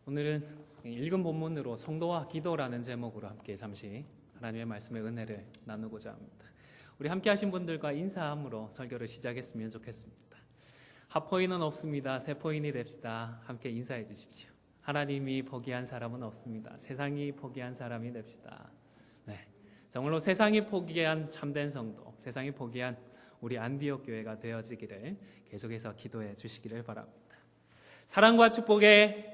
오늘은 읽은 본문으로 성도와 기도라는 제목으로 함께 잠시 하나님의 말씀의 은혜를 나누고자 합니다. 우리 함께 하신 분들과 인사함으로 설교를 시작했으면 좋겠습니다. 하포인은 없습니다. 세포인이 됩시다. 함께 인사해 주십시오. 하나님이 포기한 사람은 없습니다. 세상이 포기한 사람이 됩시다. 네, 정말로 세상이 포기한 참된 성도, 세상이 포기한 우리 안디옥 교회가 되어지기를 계속해서 기도해 주시기를 바랍니다. 사랑과 축복의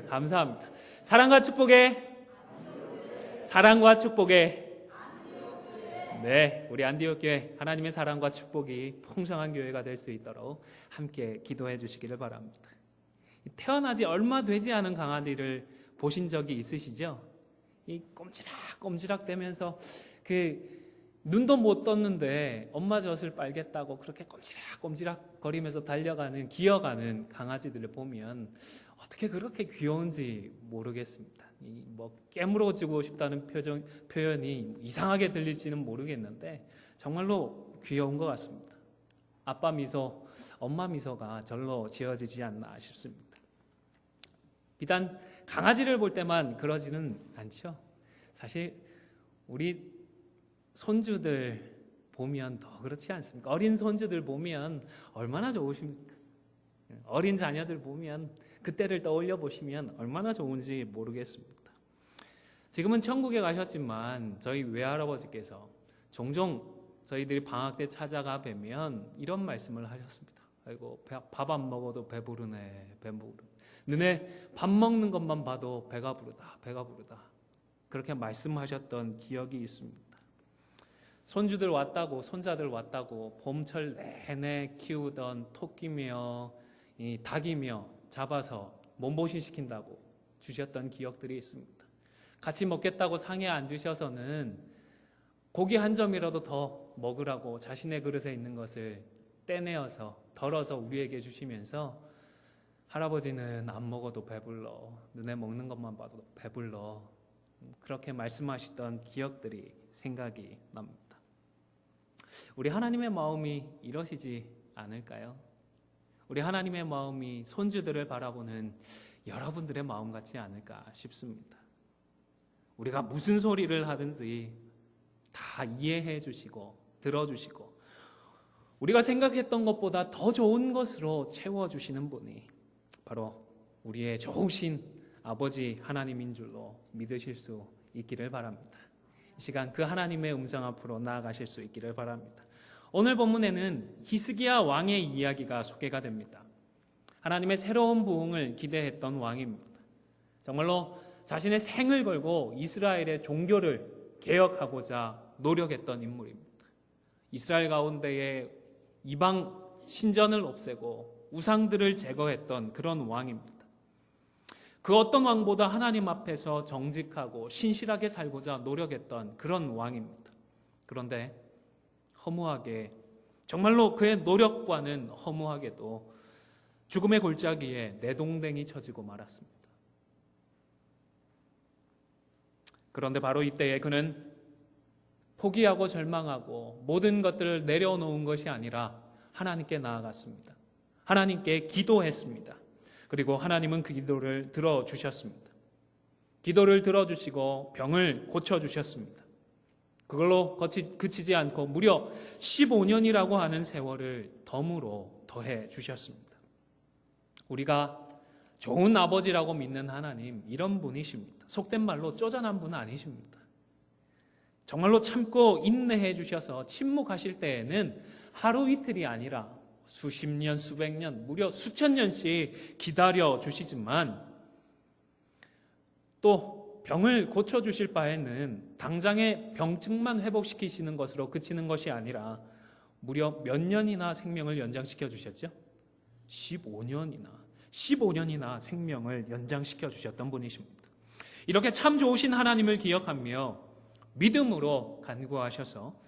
감사합니다. 사랑과 축복의 네, 우리 안디옥 교회 하나님의 사랑과 축복이 풍성한 교회가 될 수 있도록 함께 기도해 주시기를 바랍니다. 태어나지 얼마 되지 않은 강아지를 보신 적이 있으시죠? 이 꼼지락꼼지락 대면서 눈도 못 떴는데 엄마 젖을 빨겠다고 그렇게 꼼지락꼼지락 거리면서 달려가는 기어가는 강아지들을 보면 어떻게 그렇게 귀여운지 모르겠습니다. 깨물어주고 싶다는 표현이 이상하게 들릴지는 모르겠는데 정말로 귀여운 것 같습니다. 아빠 미소, 엄마 미소가 절로 지어지지 않나 싶습니다. 비단 강아지를 볼 때만 그러지는 않죠. 사실 우리 손주들 보면 더 그렇지 않습니까? 어린 손주들 보면 얼마나 좋으십니까? 어린 자녀들 보면 그때를 떠올려 보시면 얼마나 좋은지 모르겠습니다. 지금은 천국에 가셨지만 저희 외할아버지께서 종종 저희들이 방학 때 찾아가 뵈면 이런 말씀을 하셨습니다. 아이고, 밥 안 먹어도 배부르네, 배부르네. 너네 밥 먹는 것만 봐도 배가 부르다, 배가 부르다. 그렇게 말씀하셨던 기억이 있습니다. 손주들 왔다고, 손자들 왔다고 봄철 내내 키우던 토끼며 닭이며 잡아서 몸보신 시킨다고 주셨던 기억들이 있습니다. 같이 먹겠다고 상에 앉으셔서는 고기 한 점이라도 더 먹으라고 자신의 그릇에 있는 것을 떼내어서 덜어서 우리에게 주시면서 할아버지는 안 먹어도 배불러, 너네 먹는 것만 봐도 배불러, 그렇게 말씀하시던 기억들이 생각이 납니다. 우리 하나님의 마음이 이러시지 않을까요? 우리 하나님의 마음이 손주들을 바라보는 여러분들의 마음 같지 않을까 싶습니다. 우리가 무슨 소리를 하든지 다 이해해 주시고 들어주시고 우리가 생각했던 것보다 더 좋은 것으로 채워주시는 분이 바로 우리의 좋으신 아버지 하나님인 줄로 믿으실 수 있기를 바랍니다. 이 시간 그 하나님의 음성 앞으로 나아가실 수 있기를 바랍니다. 오늘 본문에는 히스기야 왕의 이야기가 소개가 됩니다. 하나님의 새로운 부흥을 기대했던 왕입니다. 정말로 자신의 생을 걸고 이스라엘의 종교를 개혁하고자 노력했던 인물입니다. 이스라엘 가운데에 이방 신전을 없애고 우상들을 제거했던 그런 왕입니다. 그 어떤 왕보다 하나님 앞에서 정직하고 신실하게 살고자 노력했던 그런 왕입니다. 그런데 허무하게, 정말로 그의 노력과는 허무하게도 죽음의 골짜기에 내동댕이 쳐지고 말았습니다. 그런데 바로 이때에 그는 포기하고 절망하고 모든 것들을 내려놓은 것이 아니라 하나님께 나아갔습니다. 하나님께 기도했습니다. 그리고 하나님은 그 기도를 들어주셨습니다. 기도를 들어주시고 병을 고쳐주셨습니다. 그걸로 그치지 않고 무려 15년이라고 하는 세월을 덤으로 더해 주셨습니다. 우리가 좋은 아버지라고 믿는 하나님, 이런 분이십니다. 속된 말로 쪼잔한 분은 아니십니다. 정말로 참고 인내해 주셔서 침묵하실 때에는 하루 이틀이 아니라 수십 년, 수백 년, 무려 수천 년씩 기다려 주시지만 또 병을 고쳐주실 바에는 당장의 병증만 회복시키시는 것으로 그치는 것이 아니라 무려 몇 년이나 생명을 연장시켜 주셨죠? 15년이나 생명을 연장시켜 주셨던 분이십니다. 이렇게 참 좋으신 하나님을 기억하며 믿음으로 간구하셔서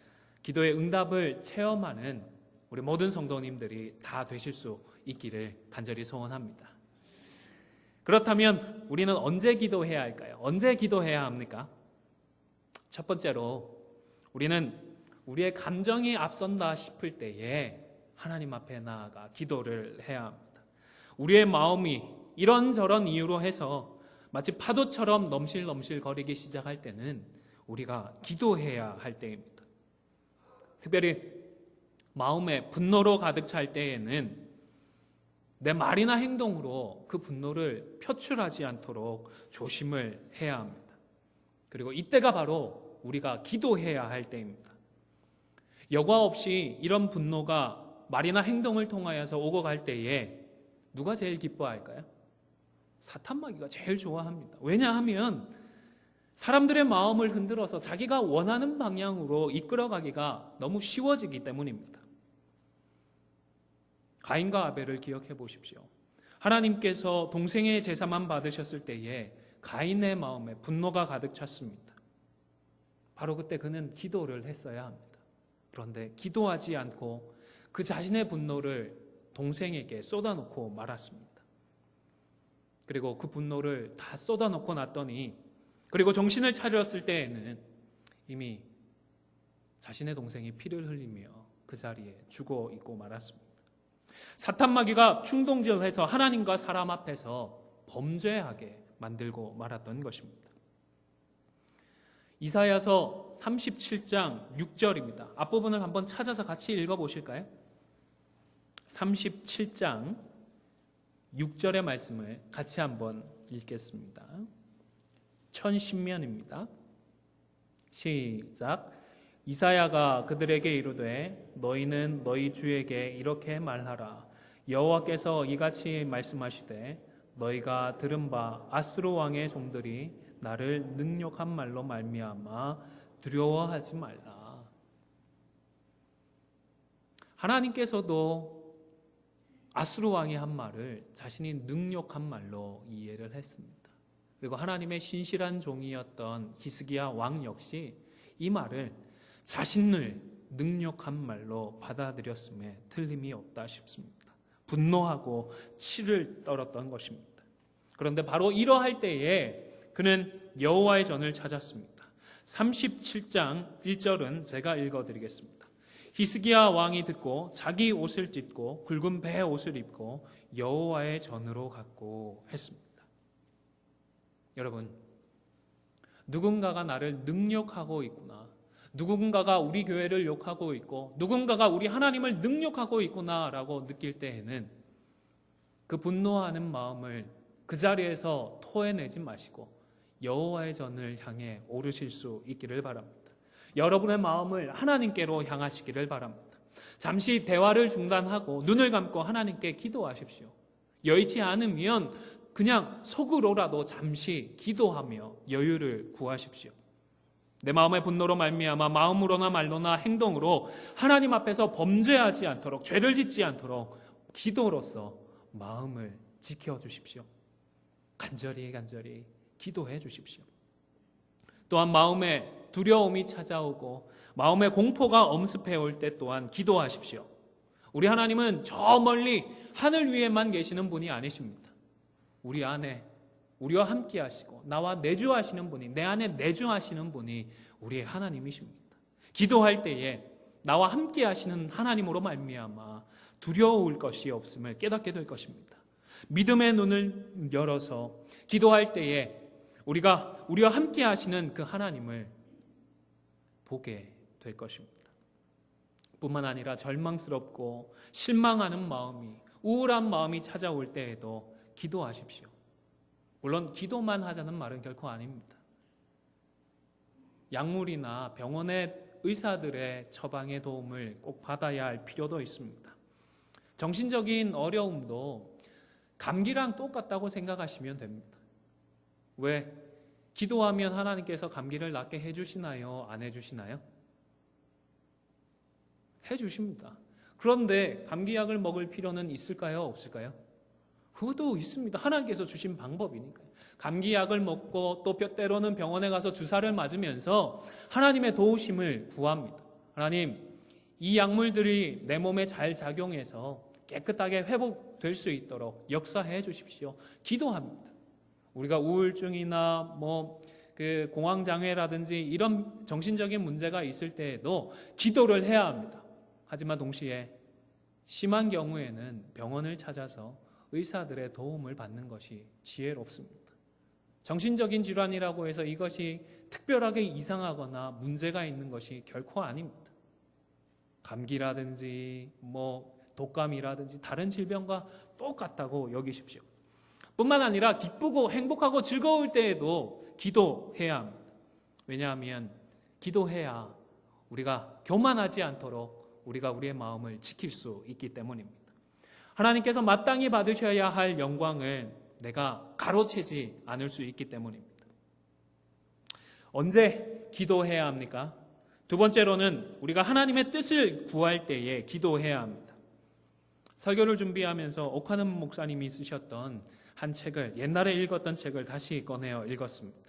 기도의 응답을 체험하는 우리 모든 성도님들이 다 되실 수 있기를 간절히 소원합니다. 그렇다면 우리는 언제 기도해야 할까요? 언제 기도해야 합니까? 첫 번째로 우리는 우리의 감정이 앞선다 싶을 때에 하나님 앞에 나아가 기도를 해야 합니다. 우리의 마음이 이런저런 이유로 해서 마치 파도처럼 넘실넘실 거리기 시작할 때는 우리가 기도해야 할 때입니다. 특별히 마음에 분노로 가득 찰 때에는 내 말이나 행동으로 그 분노를 표출하지 않도록 조심을 해야 합니다. 그리고 이때가 바로 우리가 기도해야 할 때입니다. 여과 없이 이런 분노가 말이나 행동을 통하여서 오고 갈 때에 누가 제일 기뻐할까요? 사탄마귀가 제일 좋아합니다. 왜냐하면 사람들의 마음을 흔들어서 자기가 원하는 방향으로 이끌어가기가 너무 쉬워지기 때문입니다. 가인과 아벨을 기억해 보십시오. 하나님께서 동생의 제사만 받으셨을 때에 가인의 마음에 분노가 가득 찼습니다. 바로 그때 그는 기도를 했어야 합니다. 그런데 기도하지 않고 그 자신의 분노를 동생에게 쏟아놓고 말았습니다. 그리고 그 분노를 다 쏟아놓고 났더니, 그리고 정신을 차렸을 때에는 이미 자신의 동생이 피를 흘리며 그 자리에 죽어 있고 말았습니다. 사탄마귀가 충동질해서 하나님과 사람 앞에서 범죄하게 만들고 말았던 것입니다. 이사야서 37장 6절입니다. 앞부분을 한번 찾아서 같이 읽어보실까요? 37장 6절의 말씀을 같이 한번 읽겠습니다. 천신면입니다. 시작. 이사야가 그들에게 이르되 너희는 너희 주에게 이렇게 말하라. 여호와께서 이같이 말씀하시되 너희가 들은 바 아수르 왕의 종들이 나를 능욕한 말로 말미암아 두려워하지 말라. 하나님께서도 아수르 왕이 한 말을 자신이 능욕한 말로 이해를 했습니다. 그리고 하나님의 신실한 종이었던 히스기야 왕 역시 이 말을 자신을 능욕한 말로 받아들였음에 틀림이 없다 싶습니다. 분노하고 치를 떨었던 것입니다. 그런데 바로 이러할 때에 그는 여호와의 전을 찾았습니다. 37장 1절은 제가 읽어드리겠습니다. 히스기야 왕이 듣고 자기 옷을 찢고 굵은 배 옷을 입고 여호와의 전으로 갔고 했습니다. 여러분, 누군가가 나를 능욕하고 있구나, 누군가가 우리 교회를 욕하고 있고 누군가가 우리 하나님을 능욕하고 있구나라고 느낄 때에는 그 분노하는 마음을 그 자리에서 토해내지 마시고 여호와의 전을 향해 오르실 수 있기를 바랍니다. 여러분의 마음을 하나님께로 향하시기를 바랍니다. 잠시 대화를 중단하고 눈을 감고 하나님께 기도하십시오. 여의치 않으면 그냥 속으로라도 잠시 기도하며 여유를 구하십시오. 내 마음의 분노로 말미암아 마음으로나 말로나 행동으로 하나님 앞에서 범죄하지 않도록, 죄를 짓지 않도록 기도로서 마음을 지켜주십시오. 간절히 기도해 주십시오. 또한 마음에 두려움이 찾아오고 마음의 공포가 엄습해 올 때 또한 기도하십시오. 우리 하나님은 저 멀리 하늘 위에만 계시는 분이 아니십니다. 우리 안에 우리와 함께 하시고 나와 내주하시는 분이, 내 안에 내주하시는 분이 우리의 하나님이십니다. 기도할 때에 나와 함께 하시는 하나님으로 말미암아 두려울 것이 없음을 깨닫게 될 것입니다. 믿음의 눈을 열어서 기도할 때에 우리와 함께 하시는 그 하나님을 보게 될 것입니다. 뿐만 아니라 절망스럽고 실망하는 마음이, 우울한 마음이 찾아올 때에도 기도하십시오. 물론 기도만 하자는 말은 결코 아닙니다. 약물이나 병원의 의사들의 처방의 도움을 꼭 받아야 할 필요도 있습니다. 정신적인 어려움도 감기랑 똑같다고 생각하시면 됩니다. 왜? 기도하면 하나님께서 감기를 낫게 해주시나요? 안 해주시나요? 해주십니다. 그런데 감기약을 먹을 필요는 있을까요? 없을까요? 그것도 있습니다. 하나님께서 주신 방법이니까요. 감기약을 먹고 또 때로는 병원에 가서 주사를 맞으면서 하나님의 도우심을 구합니다. 하나님, 이 약물들이 내 몸에 잘 작용해서 깨끗하게 회복될 수 있도록 역사해 주십시오. 기도합니다. 우리가 우울증이나 그 공황장애라든지 이런 정신적인 문제가 있을 때에도 기도를 해야 합니다. 하지만 동시에 심한 경우에는 병원을 찾아서 의사들의 도움을 받는 것이 지혜롭습니다. 정신적인 질환이라고 해서 이것이 특별하게 이상하거나 문제가 있는 것이 결코 아닙니다. 감기라든지 독감이라든지 다른 질병과 똑같다고 여기십시오. 뿐만 아니라 기쁘고 행복하고 즐거울 때에도 기도해야 합니다. 왜냐하면 기도해야 우리가 교만하지 않도록 우리가 우리의 마음을 지킬 수 있기 때문입니다. 하나님께서 마땅히 받으셔야 할 영광을 내가 가로채지 않을 수 있기 때문입니다. 언제 기도해야 합니까? 두 번째로는 우리가 하나님의 뜻을 구할 때에 기도해야 합니다. 설교를 준비하면서 옥하는 목사님이 쓰셨던 한 책을, 옛날에 읽었던 책을 다시 꺼내어 읽었습니다.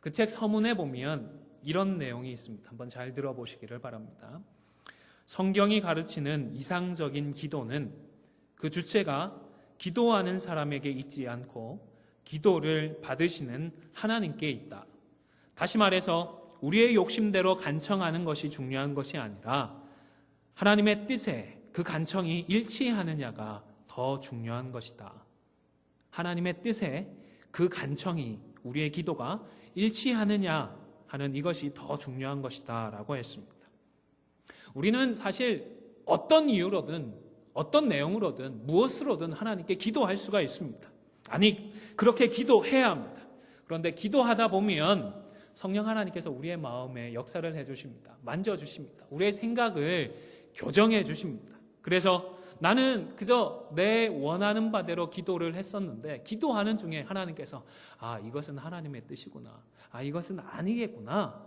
그 책 서문에 보면 이런 내용이 있습니다. 한번 잘 들어보시기를 바랍니다. 성경이 가르치는 이상적인 기도는 그 주체가 기도하는 사람에게 있지 않고 기도를 받으시는 하나님께 있다. 다시 말해서 우리의 욕심대로 간청하는 것이 중요한 것이 아니라 하나님의 뜻에 그 간청이 일치하느냐가 더 중요한 것이다. 하나님의 뜻에 그 간청이, 우리의 기도가 일치하느냐 하는 이것이 더 중요한 것이다 라고 했습니다. 우리는 사실 어떤 이유로든 어떤 내용으로든 무엇으로든 하나님께 기도할 수가 있습니다. 아니, 그렇게 기도해야 합니다. 그런데 기도하다 보면 성령 하나님께서 우리의 마음에 역사를 해주십니다. 만져주십니다. 우리의 생각을 교정해 주십니다. 그래서 나는 그저 내 원하는 바대로 기도를 했었는데 기도하는 중에 하나님께서 이것은 하나님의 뜻이구나. 이것은 아니겠구나.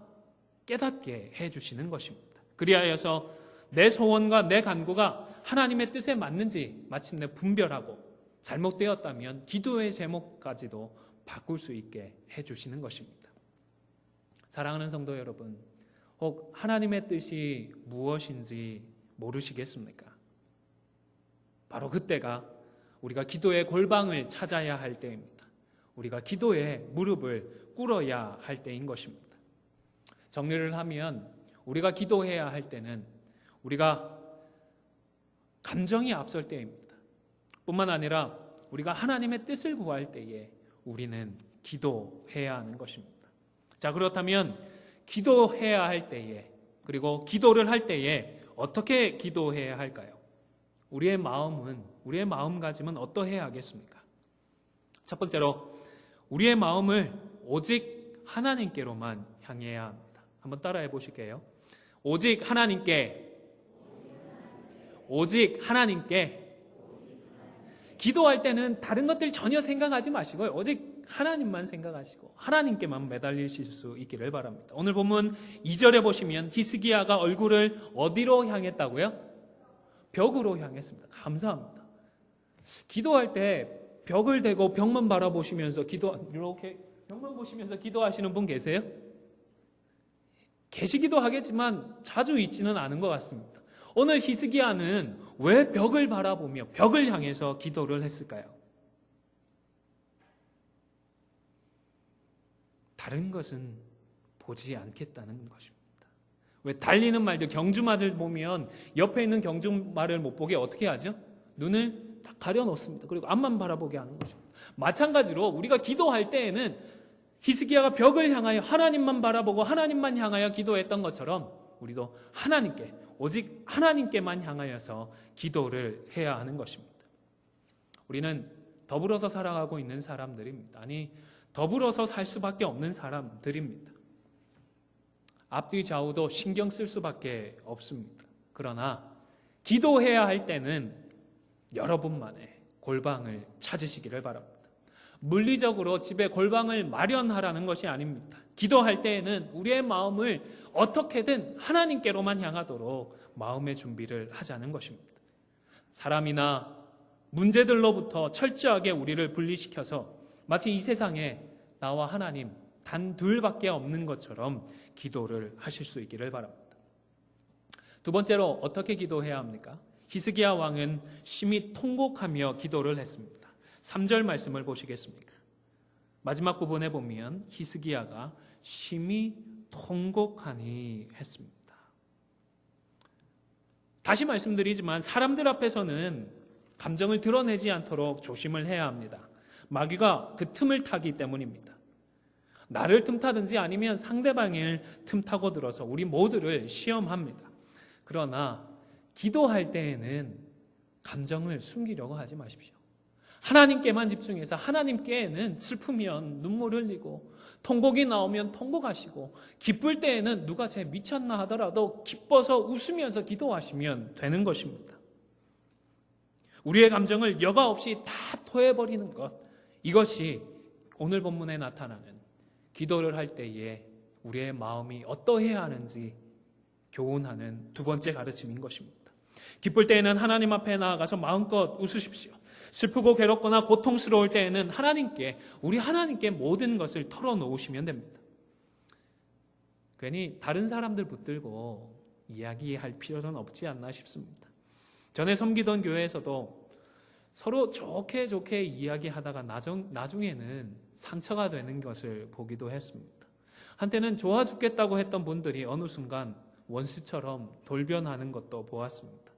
깨닫게 해주시는 것입니다. 그리하여서 내 소원과 내 간구가 하나님의 뜻에 맞는지 마침내 분별하고 잘못되었다면 기도의 제목까지도 바꿀 수 있게 해주시는 것입니다. 사랑하는 성도 여러분, 혹 하나님의 뜻이 무엇인지 모르시겠습니까? 바로 그때가 우리가 기도의 골방을 찾아야 할 때입니다. 우리가 기도에 무릎을 꿇어야 할 때인 것입니다. 정리를 하면 우리가 기도해야 할 때는 우리가 감정이 앞설 때입니다. 뿐만 아니라 우리가 하나님의 뜻을 구할 때에 우리는 기도해야 하는 것입니다. 자, 그렇다면 기도해야 할 때에, 그리고 기도를 할 때에 어떻게 기도해야 할까요? 우리의 마음가짐은 어떠해야 하겠습니까? 첫 번째로 우리의 마음을 오직 하나님께로만 향해야 합니다. 한번 따라해 보실게요. 오직 하나님께. 기도할 때는 다른 것들 전혀 생각하지 마시고요. 오직 하나님만 생각하시고 하나님께만 매달리실 수 있기를 바랍니다. 오늘 본문 2절에 보시면 히스기야가 얼굴을 어디로 향했다고요? 벽으로 향했습니다. 감사합니다. 기도할 때 벽을 대고 벽만 바라보시면서 이렇게 벽만 보시면서 기도하시는 분 계세요? 계시기도 하겠지만 자주 있지는 않은 것 같습니다. 오늘 히스기야는 왜 벽을 바라보며 벽을 향해서 기도를 했을까요? 다른 것은 보지 않겠다는 것입니다. 왜 달리는 말들, 경주말을 보면 옆에 있는 경주말을 못 보게 어떻게 하죠? 눈을 딱 가려놓습니다. 그리고 앞만 바라보게 하는 것입니다. 마찬가지로 우리가 기도할 때에는 히스기야가 벽을 향하여 하나님만 바라보고 하나님만 향하여 기도했던 것처럼 우리도 하나님께, 오직 하나님께만 향하여서 기도를 해야 하는 것입니다. 우리는 더불어서 살아가고 있는 사람들입니다. 아니, 더불어서 살 수밖에 없는 사람들입니다. 앞뒤 좌우도 신경 쓸 수밖에 없습니다. 그러나 기도해야 할 때는 여러분만의 골방을 찾으시기를 바랍니다. 물리적으로 집에 골방을 마련하라는 것이 아닙니다. 기도할 때에는 우리의 마음을 어떻게든 하나님께로만 향하도록 마음의 준비를 하자는 것입니다. 사람이나 문제들로부터 철저하게 우리를 분리시켜서 마치 이 세상에 나와 하나님 단 둘밖에 없는 것처럼 기도를 하실 수 있기를 바랍니다. 두 번째로 어떻게 기도해야 합니까? 히스기야 왕은 심히 통곡하며 기도를 했습니다. 3절 말씀을 보시겠습니까? 마지막 부분에 보면 히스기야가 심히 통곡하니 했습니다. 다시 말씀드리지만 사람들 앞에서는 감정을 드러내지 않도록 조심을 해야 합니다. 마귀가 그 틈을 타기 때문입니다. 나를 틈타든지 아니면 상대방을 틈타고 들어서 우리 모두를 시험합니다. 그러나 기도할 때에는 감정을 숨기려고 하지 마십시오. 하나님께만 집중해서 하나님께는 슬프면 눈물 흘리고 통곡이 나오면 통곡하시고 기쁠 때에는 누가 쟤 미쳤나 하더라도 기뻐서 웃으면서 기도하시면 되는 것입니다. 우리의 감정을 여과 없이 다 토해버리는 것, 이것이 오늘 본문에 나타나는 기도를 할 때에 우리의 마음이 어떠해야 하는지 교훈하는 두 번째 가르침인 것입니다. 기쁠 때에는 하나님 앞에 나아가서 마음껏 웃으십시오. 슬프고 괴롭거나 고통스러울 때에는 우리 하나님께 모든 것을 털어놓으시면 됩니다. 괜히 다른 사람들 붙들고 이야기할 필요는 없지 않나 싶습니다. 전에 섬기던 교회에서도 서로 좋게 이야기하다가 나중에는 상처가 되는 것을 보기도 했습니다. 한때는 좋아 죽겠다고 했던 분들이 어느 순간 원수처럼 돌변하는 것도 보았습니다.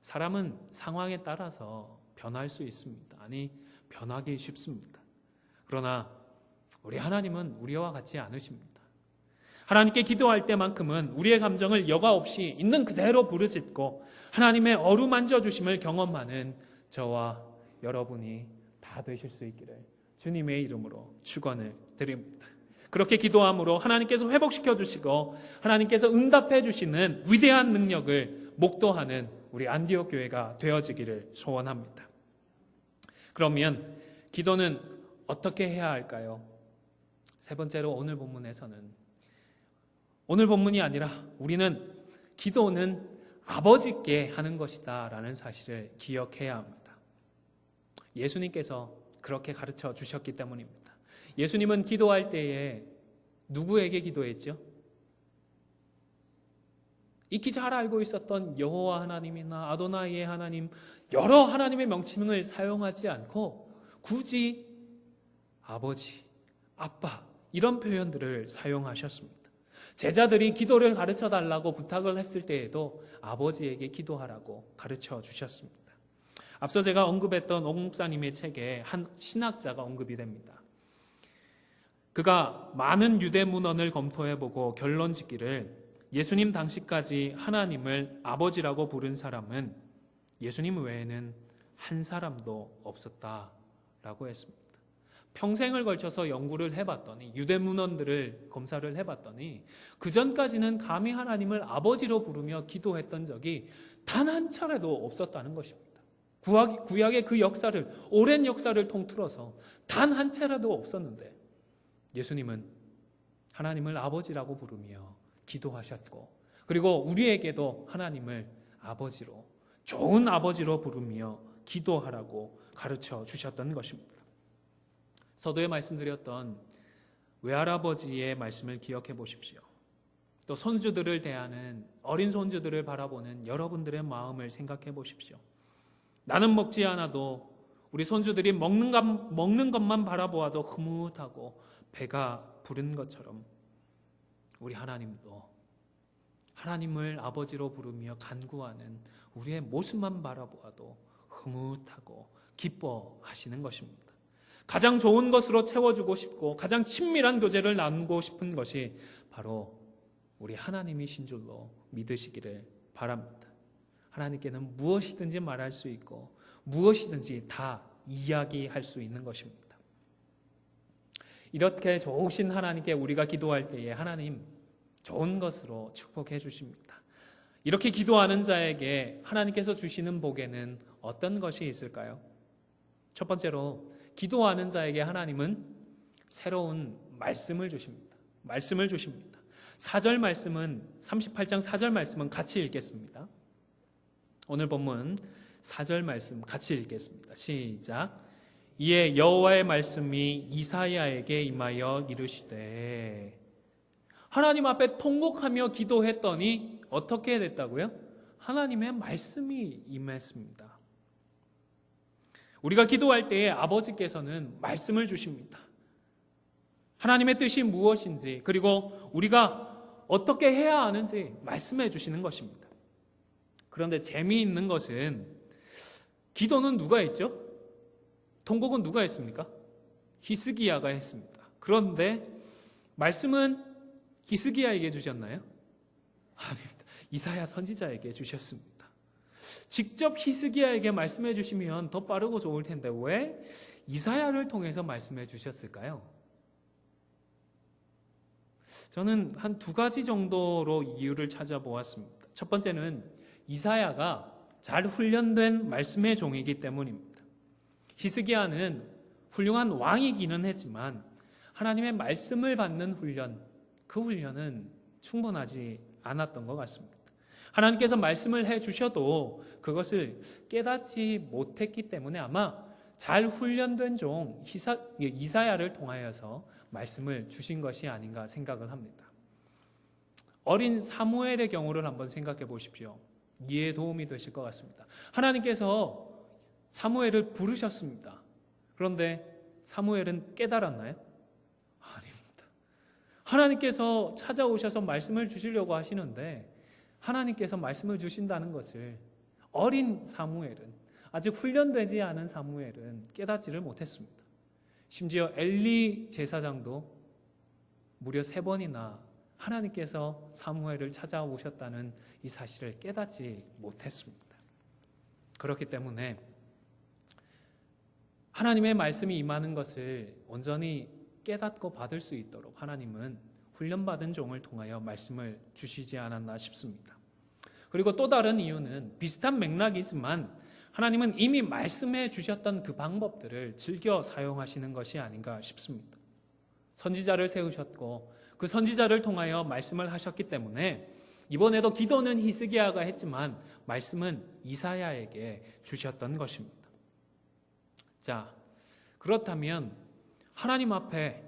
사람은 상황에 따라서 변할 수 있습니다. 아니, 변하기 쉽습니다. 그러나 우리 하나님은 우리와 같지 않으십니다. 하나님께 기도할 때만큼은 우리의 감정을 여과 없이 있는 그대로 부르짖고 하나님의 어루만져 주심을 경험하는 저와 여러분이 다 되실 수 있기를 주님의 이름으로 축원을 드립니다. 그렇게 기도함으로 하나님께서 회복시켜 주시고 하나님께서 응답해 주시는 위대한 능력을 목도하는 우리 안디옥 교회가 되어지기를 소원합니다. 그러면 기도는 어떻게 해야 할까요? 세 번째로 오늘 본문이 아니라 우리는 기도는 아버지께 하는 것이다 라는 사실을 기억해야 합니다. 예수님께서 그렇게 가르쳐 주셨기 때문입니다. 예수님은 기도할 때에 누구에게 기도했죠? 익히 잘 알고 있었던 여호와 하나님이나 아도나이의 하나님, 여러 하나님의 명칭을 사용하지 않고 굳이 아버지, 아빠 이런 표현들을 사용하셨습니다. 제자들이 기도를 가르쳐 달라고 부탁을 했을 때에도 아버지에게 기도하라고 가르쳐 주셨습니다. 앞서 제가 언급했던 옥 목사님의 책에 한 신학자가 언급이 됩니다. 그가 많은 유대 문헌을 검토해보고 결론 짓기를 예수님 당시까지 하나님을 아버지라고 부른 사람은 예수님 외에는 한 사람도 없었다라고 했습니다. 평생을 걸쳐서 연구를 해봤더니 유대 문헌들을 검사를 해봤더니 그 전까지는 감히 하나님을 아버지로 부르며 기도했던 적이 단 한 차례도 없었다는 것입니다. 구약의 그 역사를, 오랜 역사를 통틀어서 단 한 차례도 없었는데 예수님은 하나님을 아버지라고 부르며 기도하셨고, 그리고 우리에게도 하나님을 아버지로, 좋은 아버지로 부르며 기도하라고 가르쳐 주셨던 것입니다. 서두에 말씀드렸던 외할아버지의 말씀을 기억해 보십시오. 또 손주들을 대하는, 어린 손주들을 바라보는 여러분들의 마음을 생각해 보십시오. 나는 먹지 않아도 우리 손주들이 먹는 것만 바라보아도 흐뭇하고 배가 부른 것처럼 우리 하나님도 하나님을 아버지로 부르며 간구하는 우리의 모습만 바라보아도 흐뭇하고 기뻐하시는 것입니다. 가장 좋은 것으로 채워주고 싶고 가장 친밀한 교제를 나누고 싶은 것이 바로 우리 하나님이신 줄로 믿으시기를 바랍니다. 하나님께는 무엇이든지 말할 수 있고 무엇이든지 다 이야기할 수 있는 것입니다. 이렇게 좋으신 하나님께 우리가 기도할 때에 하나님 좋은 것으로 축복해 주십니다. 이렇게 기도하는 자에게 하나님께서 주시는 복에는 어떤 것이 있을까요? 첫 번째로 기도하는 자에게 하나님은 새로운 말씀을 주십니다. 말씀을 주십니다. 4절 말씀은 38장 4절 말씀은 같이 읽겠습니다. 오늘 본문 4절 말씀 같이 읽겠습니다. 시작. 이에 여호와의 말씀이 이사야에게 임하여 이르시되, 하나님 앞에 통곡하며 기도했더니 어떻게 됐다고요? 하나님의 말씀이 임했습니다. 우리가 기도할 때에 아버지께서는 말씀을 주십니다. 하나님의 뜻이 무엇인지, 그리고 우리가 어떻게 해야 하는지 말씀해 주시는 것입니다. 그런데 재미있는 것은 기도는 누가 했죠? 통곡은 누가 했습니까? 히스기야가 했습니다. 그런데 말씀은 히스기야에게 주셨나요? 아닙니다. 이사야 선지자에게 주셨습니다. 직접 히스기야에게 말씀해 주시면 더 빠르고 좋을 텐데 왜 이사야를 통해서 말씀해 주셨을까요? 저는 한 두 가지 정도로 이유를 찾아보았습니다. 첫 번째는 이사야가 잘 훈련된 말씀의 종이기 때문입니다. 히스기야는 훌륭한 왕이기는 했지만 하나님의 말씀을 받는 훈련, 그 훈련은 충분하지 않았던 것 같습니다. 하나님께서 말씀을 해주셔도 그것을 깨닫지 못했기 때문에 아마 잘 훈련된 종 이사야를 통하여서 말씀을 주신 것이 아닌가 생각을 합니다. 어린 사무엘의 경우를 한번 생각해 보십시오. 이해에 도움이 되실 것 같습니다. 하나님께서 사무엘을 부르셨습니다. 그런데 사무엘은 깨달았나요? 아닙니다. 하나님께서 찾아오셔서 말씀을 주시려고 하시는데 하나님께서 말씀을 주신다는 것을 어린 사무엘은, 아직 훈련되지 않은 사무엘은 깨닫지를 못했습니다. 심지어 엘리 제사장도 무려 3번이나 하나님께서 사무엘을 찾아오셨다는 이 사실을 깨닫지 못했습니다. 그렇기 때문에 하나님의 말씀이 임하는 것을 온전히 깨닫고 받을 수 있도록 하나님은 훈련받은 종을 통하여 말씀을 주시지 않았나 싶습니다. 그리고 또 다른 이유는 비슷한 맥락이지만 하나님은 이미 말씀해 주셨던 그 방법들을 즐겨 사용하시는 것이 아닌가 싶습니다. 선지자를 세우셨고 그 선지자를 통하여 말씀을 하셨기 때문에 이번에도 기도는 히스기야가 했지만 말씀은 이사야에게 주셨던 것입니다. 자, 그렇다면 하나님 앞에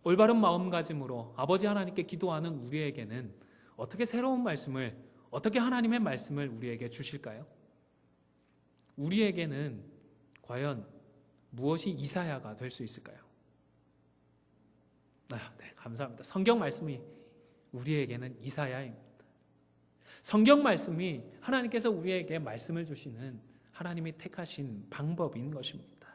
올바른 마음가짐으로 아버지 하나님께 기도하는 우리에게는 어떻게 새로운 말씀을, 어떻게 하나님의 말씀을 우리에게 주실까요? 우리에게는 과연 무엇이 이사야가 될 수 있을까요? 네, 감사합니다. 성경 말씀이 우리에게는 이사야입니다. 성경 말씀이 하나님께서 우리에게 말씀을 주시는 하나님이 택하신 방법인 것입니다.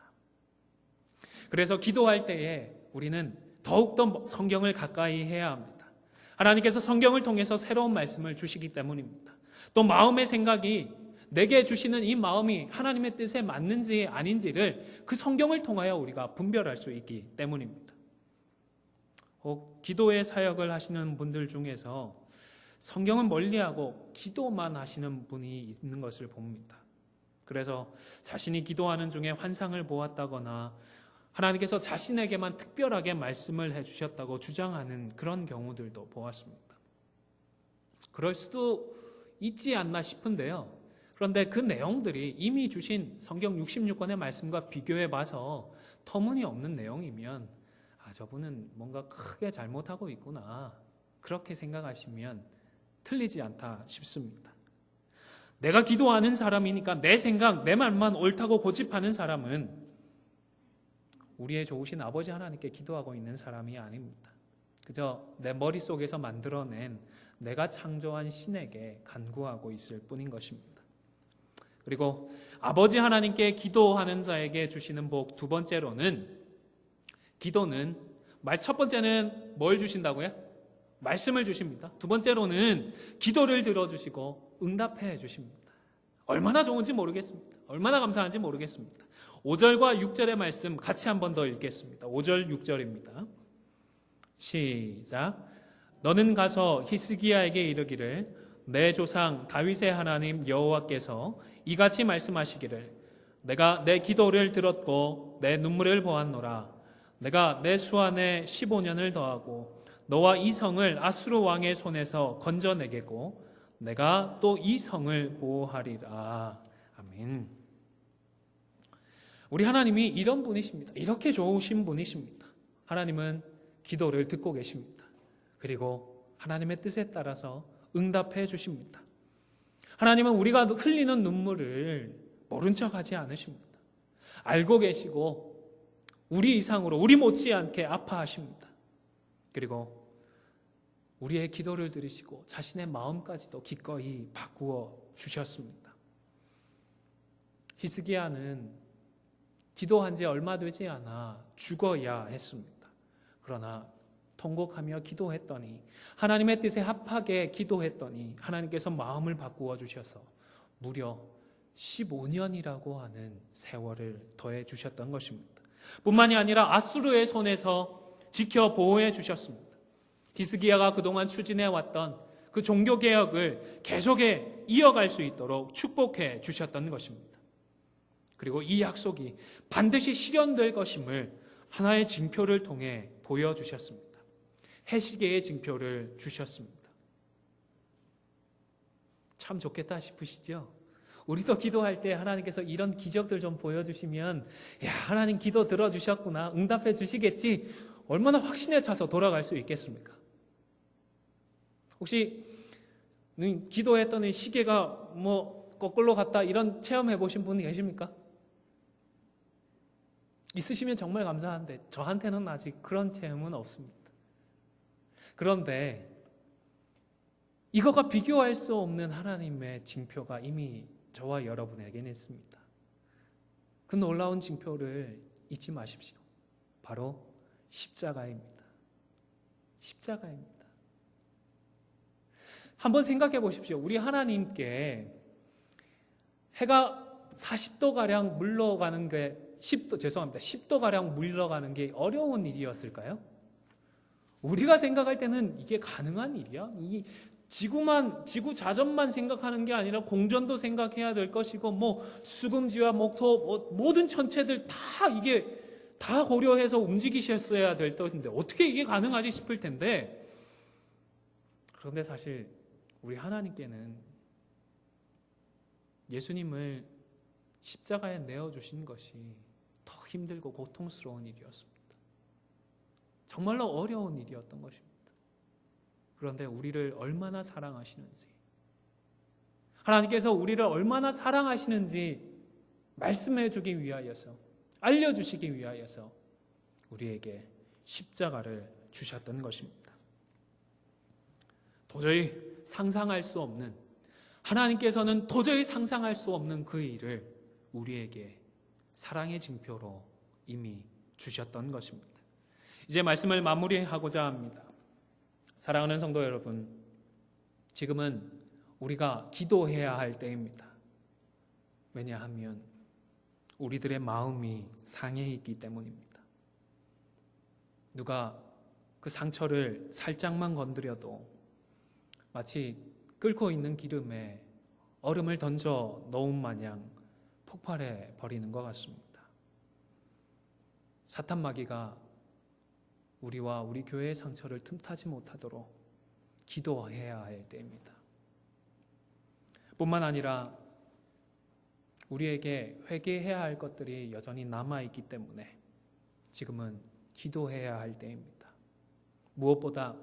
그래서 기도할 때에 우리는 더욱더 성경을 가까이 해야 합니다. 하나님께서 성경을 통해서 새로운 말씀을 주시기 때문입니다. 또 마음의 생각이 내게 주시는 이 마음이 하나님의 뜻에 맞는지 아닌지를 그 성경을 통하여 우리가 분별할 수 있기 때문입니다. 혹 기도의 사역을 하시는 분들 중에서 성경은 멀리하고 기도만 하시는 분이 있는 것을 봅니다. 그래서 자신이 기도하는 중에 환상을 보았다거나 하나님께서 자신에게만 특별하게 말씀을 해주셨다고 주장하는 그런 경우들도 보았습니다. 그럴 수도 있지 않나 싶은데요. 그런데 그 내용들이 이미 주신 성경 66권의 말씀과 비교해 봐서 터무니없는 내용이면 저분은 뭔가 크게 잘못하고 있구나, 그렇게 생각하시면 틀리지 않다 싶습니다. 내가 기도하는 사람이니까 내 생각, 내 말만 옳다고 고집하는 사람은 우리의 좋으신 아버지 하나님께 기도하고 있는 사람이 아닙니다. 그저 내 머릿속에서 만들어낸 내가 창조한 신에게 간구하고 있을 뿐인 것입니다. 그리고 아버지 하나님께 기도하는 자에게 주시는 복 두 번째로는, 기도는 첫 번째는 뭘 주신다고요? 말씀을 주십니다. 두 번째로는 기도를 들어주시고 응답해 주십니다. 얼마나 좋은지 모르겠습니다. 얼마나 감사한지 모르겠습니다. 5절과 6절의 말씀 같이 한 번 더 읽겠습니다. 5절 6절입니다. 시작. 너는 가서 히스기야에게 이르기를 내 조상 다윗의 하나님 여호와께서 이같이 말씀하시기를 내가 내 기도를 들었고 내 눈물을 보았노라. 내가 내 수 안에 15년을 더하고 너와 이 성을 아수르 왕의 손에서 건져내겠고 내가 또 이 성을 보호하리라. 아멘. 우리 하나님이 이런 분이십니다. 이렇게 좋으신 분이십니다. 하나님은 기도를 듣고 계십니다. 그리고 하나님의 뜻에 따라서 응답해 주십니다. 하나님은 우리가 흘리는 눈물을 모른 척하지 않으십니다. 알고 계시고 우리 이상으로 우리 못지않게 아파하십니다. 그리고 우리의 기도를 들으시고 자신의 마음까지도 기꺼이 바꾸어 주셨습니다. 히스기야는 기도한 지 얼마 되지 않아 죽어야 했습니다. 그러나 통곡하며 기도했더니, 하나님의 뜻에 합하게 기도했더니 하나님께서 마음을 바꾸어 주셔서 무려 15년이라고 하는 세월을 더해 주셨던 것입니다. 뿐만이 아니라 아수르의 손에서 지켜 보호해 주셨습니다. 히스기야가 그동안 추진해 왔던 그 종교개혁을 계속해 이어갈 수 있도록 축복해 주셨던 것입니다. 그리고 이 약속이 반드시 실현될 것임을 하나의 징표를 통해 보여주셨습니다. 해시계의 징표를 주셨습니다. 참 좋겠다 싶으시죠? 우리도 기도할 때 하나님께서 이런 기적들 좀 보여주시면, 야, 하나님 기도 들어주셨구나, 응답해 주시겠지, 얼마나 확신에 차서 돌아갈 수 있겠습니까? 혹시 기도했더니 시계가 거꾸로 갔다, 이런 체험해 보신 분이 계십니까? 있으시면 정말 감사한데 저한테는 아직 그런 체험은 없습니다. 그런데 이것과 비교할 수 없는 하나님의 징표가 이미 저와 여러분에게는 있습니다. 그 놀라운 징표를 잊지 마십시오. 바로 십자가입니다. 십자가입니다. 한번 생각해 보십시오. 우리 하나님께 해가 40도가량 물러가는 게 10도가량 물러가는 게 어려운 일이었을까요? 우리가 생각할 때는 이게 가능한 일이야? 이 지구 자전만 생각하는 게 아니라 공전도 생각해야 될 것이고, 수금지와 목토, 모든 천체들 이게 다 고려해서 움직이셨어야 될 것인데 어떻게 이게 가능하지 싶을 텐데, 그런데 사실 우리 하나님께는 예수님을 십자가에 내어주신 것이 더 힘들고 고통스러운 일이었습니다. 정말로 어려운 일이었던 것입니다. 그런데 우리를 얼마나 사랑하시는지, 하나님께서 우리를 얼마나 사랑하시는지 말씀해 주기 위하여서, 알려주시기 위하여서 우리에게 십자가를 주셨던 것입니다. 도저히 상상할 수 없는, 하나님께서는 도저히 상상할 수 없는 그 일을 우리에게 사랑의 징표로 이미 주셨던 것입니다. 이제 말씀을 마무리하고자 합니다. 사랑하는 성도 여러분, 지금은 우리가 기도해야 할 때입니다. 왜냐하면 우리들의 마음이 상해 있기 때문입니다. 누가 그 상처를 살짝만 건드려도 마치 끓고 있는 기름에 얼음을 던져 넣은 마냥 폭발해 버리는 것 같습니다. 사탄 마귀가 우리와 우리 교회의 상처를 틈타지 못하도록 기도해야 할 때입니다. 뿐만 아니라 우리에게 회개해야 할 것들이 여전히 남아있기 때문에 지금은 기도해야 할 때입니다. 무엇보다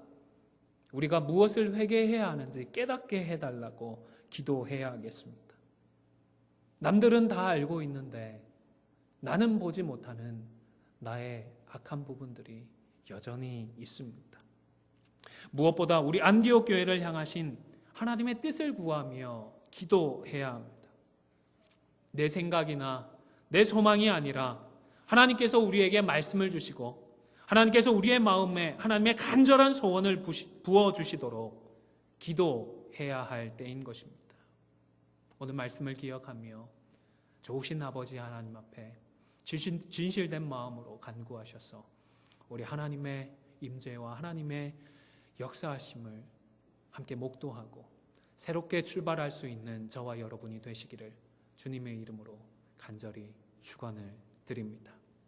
우리가 무엇을 회개해야 하는지 깨닫게 해달라고 기도해야 하겠습니다. 남들은 다 알고 있는데 나는 보지 못하는 나의 악한 부분들이 여전히 있습니다. 무엇보다 우리 안디옥 교회를 향하신 하나님의 뜻을 구하며 기도해야 합니다. 내 생각이나 내 소망이 아니라 하나님께서 우리에게 말씀을 주시고 하나님께서 우리의 마음에 하나님의 간절한 소원을 부어주시도록 기도해야 할 때인 것입니다. 오늘 말씀을 기억하며 좋으신 아버지 하나님 앞에 진실된 마음으로 간구하셔서 우리 하나님의 임재와 하나님의 역사하심을 함께 목도하고 새롭게 출발할 수 있는 저와 여러분이 되시기를 주님의 이름으로 간절히 축원을 드립니다.